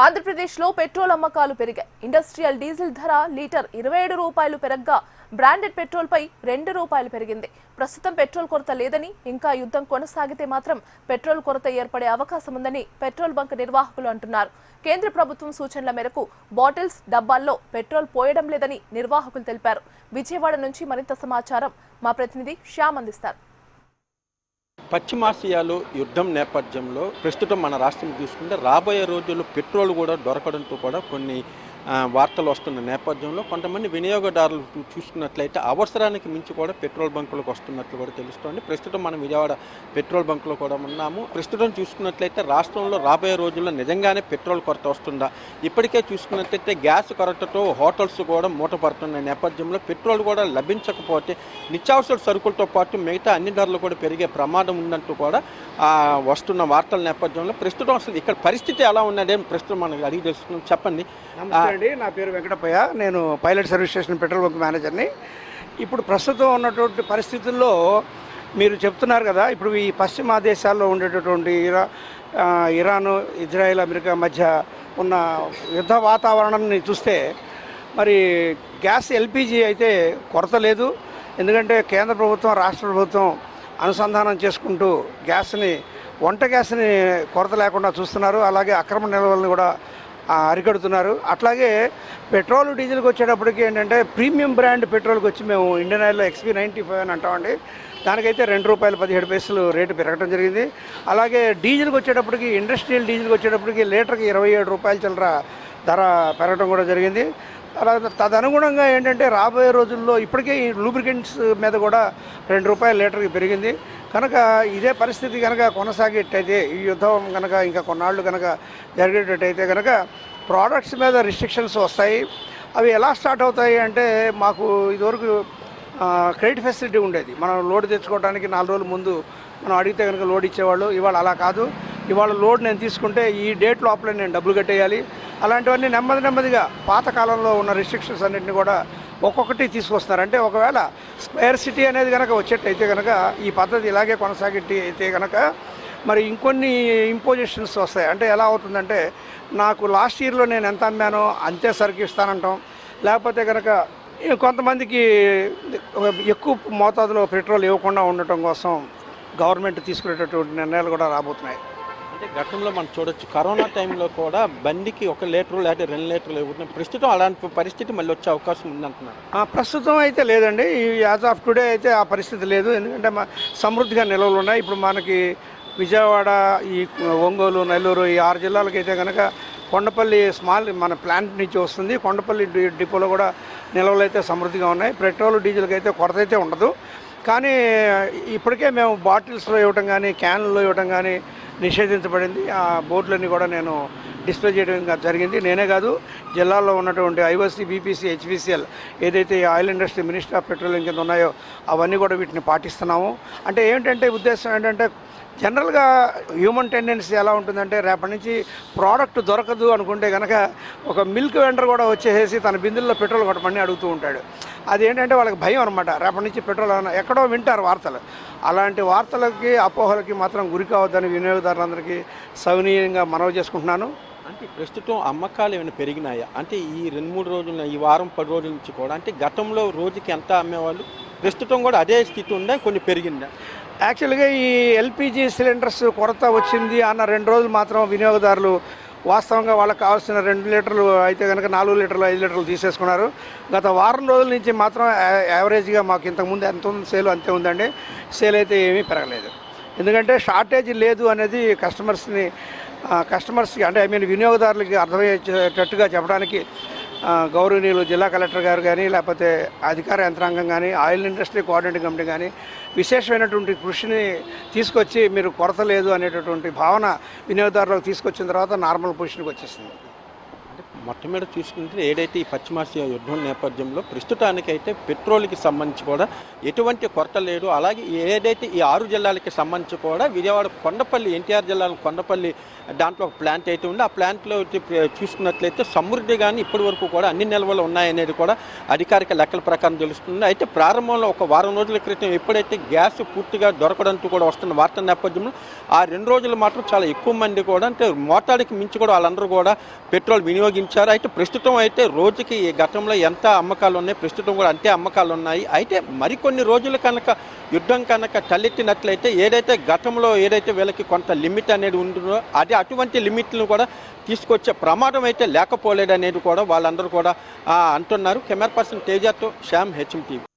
ఆంధ్రప్రదేశ్లో పెట్రోల్ అమ్మకాలు పెరిగాయి. ఇండస్ట్రియల్ డీజిల్ ధర లీటర్ 27 రూపాయలు పెరగ్గా బ్రాండెడ్ పెట్రోల్ పై 2 రూపాయలు పెరిగింది. ప్రస్తుతం పెట్రోల్ కొరత లేదని, ఇంకా యుద్ధం కొనసాగితే మాత్రం పెట్రోల్ కొరత ఏర్పడే అవకాశం ఉందని పెట్రోల్ బంక్ నిర్వాహకులు అంటున్నారు. కేంద్ర ప్రభుత్వం సూచనల మేరకు బాటిల్స్, డబ్బాల్లో పెట్రోల్ పోయడం లేదని నిర్వాహకులు తెలిపారు. విజయవాడ నుంచి మరింత సమాచారం మా ప్రతినిధి శ్యామ్ అందిస్తారు. పశ్చిమాసియాలో యుద్ధం నేపథ్యంలో ప్రస్తుతం మన రాష్ట్రం తీసుకుంటే రాబోయే రోజుల్లో పెట్రోల్ కూడా దొరకడంతో కూడా కొన్ని వార్తలు వస్తున్న నేపథ్యంలో కొంతమంది వినియోగదారులు చూసుకున్నట్లయితే అవసరానికి మించి కూడా పెట్రోల్ బంకులకు వస్తున్నట్లు కూడా తెలుస్తోంది. ప్రస్తుతం మనం విజయవాడ పెట్రోల్ బంకులో కూడా ఉన్నాము. ప్రస్తుతం చూసుకున్నట్లయితే రాష్ట్రంలో రాబోయే రోజుల్లో నిజంగానే పెట్రోల్ కొరత వస్తుందా, ఇప్పటికే చూసుకున్నట్లయితే గ్యాస్ కొరతతో హోటల్స్ కూడా మూతపడుతున్న నేపథ్యంలో పెట్రోల్ కూడా లభించకపోతే నిత్యావసర సరుకులతో పాటు మిగతా అన్ని ధరలు కూడా పెరిగే ప్రమాదం ఉందంటూ కూడా వస్తున్న వార్తల నేపథ్యంలో ప్రస్తుతం అసలు ఇక్కడ పరిస్థితి ఎలా ఉన్నదే ప్రస్తుతం మనకి అడిగి తెలుసుకున్నాం. చెప్పండి. అండి, నా పేరు వెంకటప్పయ్య. నేను pilot service station petrol bunk మేనేజర్ని. ఇప్పుడు ప్రస్తుతం ఉన్నటువంటి పరిస్థితుల్లో మీరు చెప్తున్నారు కదా, ఇప్పుడు ఈ పశ్చిమ దేశాల్లో ఉండేటటువంటి ఇరాను, ఇజ్రాయెల్, అమెరికా మధ్య ఉన్న యుద్ధ వాతావరణాన్ని చూస్తే మరి గ్యాస్ ఎల్పిజి అయితే కొరత లేదు. ఎందుకంటే కేంద్ర ప్రభుత్వం, రాష్ట్ర ప్రభుత్వం అనుసంధానం చేసుకుంటూ వంట గ్యాస్ని కొరత లేకుండా చూస్తున్నారు. అలాగే అక్రమ నిల్వలను కూడా అరికడుతున్నారు. అట్లాగే పెట్రోల్, డీజిల్కి వచ్చేటప్పటికి ఏంటంటే ప్రీమియం బ్రాండ్ పెట్రోల్కి వచ్చి మేము ఇండియన్ ఆయిల్లో XP 95 అని అంటామండి. దానికైతే ₹2.17 రేటు పెరగడం జరిగింది. అలాగే డీజిల్కి వచ్చేటప్పటికి, ఇండస్ట్రియల్ డీజిల్కి వచ్చేటప్పటికి లీటర్కి ₹27 చిల్లర ధర పెరగడం కూడా జరిగింది. అలాగే తదనుగుణంగా ఏంటంటే రాబోయే రోజుల్లో ఇప్పటికే ఈ లూబ్రికెంట్స్ మీద కూడా ₹2 లీటర్కి పెరిగింది. కనుక ఇదే పరిస్థితి కనుక కొనసాగేటైతే, ఈ యుద్ధం కనుక ఇంకా కొన్నాళ్ళు కనుక జరిగేటట్టయితే కనుక ప్రోడక్ట్స్ మీద రిస్ట్రిక్షన్స్ వస్తాయి. అవి ఎలా స్టార్ట్ అవుతాయి అంటే, మాకు ఇదివరకు క్రెడిట్ ఫెసిలిటీ ఉండేది. మనం లోడ్ తెచ్చుకోవడానికి 4 రోజుల ముందు మనం అడిగితే కనుక లోడ్ ఇచ్చేవాళ్ళు. ఇవాళ అలా కాదు. ఇవాళ లోడ్ నేను తీసుకుంటే ఈ డేట్ లోపలే నేను డబ్బులు కట్టేయాలి. అలాంటివన్నీ నెమ్మదిగా పాతకాలంలో ఉన్న రిస్ట్రిక్షన్స్ అన్నింటినీ కూడా ఒక్కొక్కటి తీసుకొస్తున్నారు. అంటే ఒకవేళ స్క్వేర్ సిటీ అనేది కనుక వచ్చేటైతే కనుక, ఈ పద్ధతి ఇలాగే కొనసాగేటి అయితే కనుక మరి ఇంకొన్ని ఇంపోజిషన్స్ వస్తాయి. అంటే ఎలా అవుతుందంటే, నాకు లాస్ట్ ఇయర్లో నేను ఎంత అమ్మానో అంతే సరుకు ఇస్తానంటాం. లేకపోతే కనుక కొంతమందికి ఎక్కువ మోతాదులో పెట్రోల్ ఇవ్వకుండా ఉండటం కోసం గవర్నమెంట్ తీసుకునేటటువంటి నిర్ణయాలు కూడా రాబోతున్నాయి. అంటే గతంలో మనం చూడొచ్చు, కరోనా టైంలో కూడా బండికి 1 లీటరు లేదా 2 లీటర్లు ఇవ్వడం. ప్రస్తుతం అలాంటి పరిస్థితి మళ్ళీ వచ్చే అవకాశం ఉందంటున్నారు. ప్రస్తుతం అయితే లేదండి. యాజ్ ఆఫ్ టుడే అయితే ఆ పరిస్థితి లేదు. ఎందుకంటే సమృద్ధిగా నిల్వలు ఉన్నాయి. ఇప్పుడు మనకి విజయవాడ, ఈ ఒంగోలు, నెల్లూరు, ఈ 6 జిల్లాలకైతే కనుక కొండపల్లి మన ప్లాంట్ నుంచి వస్తుంది. కొండపల్లి డిపోలో కూడా నిల్వలు అయితే సమృద్ధిగా ఉన్నాయి. పెట్రోల్, డీజిల్కి అయితే కొరత అయితే ఉండదు. కానీ ఇప్పటికే మేము బాటిల్స్లో ఇవ్వటం కానీ, క్యాన్లలో ఇవ్వటం కానీ నిషేధించబడింది. ఆ బోర్డులన్నీ కూడా నేను డిస్ప్లే చేయడం జరిగింది. నేనే కాదు, జిల్లాలో ఉన్నటువంటి IOC, BPC, HPCL ఏదైతే oil industry, ministry of petroleum కింద ఉన్నాయో అవన్నీ కూడా వీటిని పాటిస్తున్నాము. అంటే ఏంటంటే ఉద్దేశం ఏంటంటే, జనరల్గా హ్యూమన్ టెండెన్సీ ఎలా ఉంటుందంటే, రేపటి నుంచి ప్రోడక్ట్ దొరకదు అనుకుంటే కనుక ఒక మిల్క్ వెండర్ కూడా వచ్చేసి తన బిందుల్లో పెట్రోల్ కొట్టమని అడుగుతూ ఉంటాడు. అదేంటంటే వాళ్ళకి భయం అనమాట. రేపటి నుంచి పెట్రోల్ ఎక్కడో వింటారు వార్తలు. అలాంటి వార్తలకి, అపోహలకి మాత్రం గురి కావద్దని వినియోగదారులందరికీ సవినీయంగా మనవి చేసుకుంటున్నాను. అంటే ప్రస్తుతం అమ్మకాలు ఏమైనా పెరిగినాయా? అంటే ఈ 2-3 రోజుల, ఈ వారం 10 రోజుల నుంచి కూడా, అంటే గతంలో రోజుకి ఎంత అమ్మేవాళ్ళు, ప్రస్తుతం కూడా అదే స్థితి ఉందా, కొన్ని పెరిగిందా? యాక్చువల్గా ఈ LPG సిలిండర్స్ కొరత వచ్చింది అన్న 2 రోజులు మాత్రం వినియోగదారులు వాస్తవంగా వాళ్ళకి కావాల్సిన 2 లీటర్లు అయితే కనుక 4 లీటర్లు, 5 లీటర్లు తీసేసుకున్నారు. గత వారం రోజుల నుంచి మాత్రం యావరేజ్గా మాకు ఇంతకుముందు ఎంత ఉంది సేల్ అంతే ఉందండి. సేల్ అయితే ఏమీ పెరగలేదు. ఎందుకంటే షార్టేజ్ లేదు అనేది కస్టమర్స్కి అంటే వినియోగదారులకి అర్థమయ్యేటట్టుగా చెప్పడానికి గౌరవనీయులు జిల్లా కలెక్టర్ గారు కానీ, లేకపోతే అధికార యంత్రాంగం కానీ, ఆయిల్ ఇండస్ట్రీ కోఆర్డినేటింగ్ కమిటీ కానీ విశేషమైనటువంటి కృషిని తీసుకొచ్చి మీరు కొరత లేదు అనేటటువంటి భావన వినియోగదారులకు తీసుకొచ్చిన తర్వాత నార్మల్ పొజిషన్కి వచ్చేసింది. మొత్తం మీద చూసుకుంటే ఏదైతే ఈ పశ్చిమాసియా యుద్ధం నేపథ్యంలో ప్రస్తుతానికైతే పెట్రోల్కి సంబంధించి కూడా ఎటువంటి కొరత లేదు. అలాగే ఏదైతే ఈ 6 జిల్లాలకి సంబంధించి కూడా విజయవాడ కొండపల్లి ఎన్టీఆర్ జిల్లాలో కొండపల్లి దాంట్లో ఒక ప్లాంట్ అయితే ఉంది. ఆ ప్లాంట్లో చూసుకున్నట్లయితే సమృద్ధిగాని ఇప్పటి వరకు కూడా అన్ని నిల్వలు ఉన్నాయనేది కూడా అధికారిక లెక్కల ప్రకారం తెలుస్తుంది. అయితే ప్రారంభంలో ఒక వారం రోజుల క్రితం ఎప్పుడైతే గ్యాస్ పూర్తిగా దొరకడంతో కూడా వస్తున్న వార్త నేపథ్యంలో ఆ 2 రోజులు మాత్రం చాలా ఎక్కువ మంది కూడా అంటే మోతాడికి మించి కూడా వాళ్ళందరూ కూడా పెట్రోల్ వినియోగించారు. అయితే ప్రస్తుతం అయితే రోజుకి గతంలో ఎంత అమ్మకాలు ఉన్నాయి, ప్రస్తుతం కూడా అంతే అమ్మకాలు ఉన్నాయి. అయితే మరికొన్ని రోజులు కనుక యుద్ధం కనుక తలెత్తినట్లయితే ఏదైతే గతంలో ఏదైతే వీళ్ళకి కొంత లిమిట్ అనేది ఉంటుందో అది అటువంటి లిమిట్లను కూడా తీసుకొచ్చే ప్రమాదం అయితే లేకపోలేదనేది కూడా వాళ్ళందరూ కూడా అంటున్నారు. కెమెరా పర్సన్ తేజతో శ్యామ్, హెచ్ఎం టీవీ.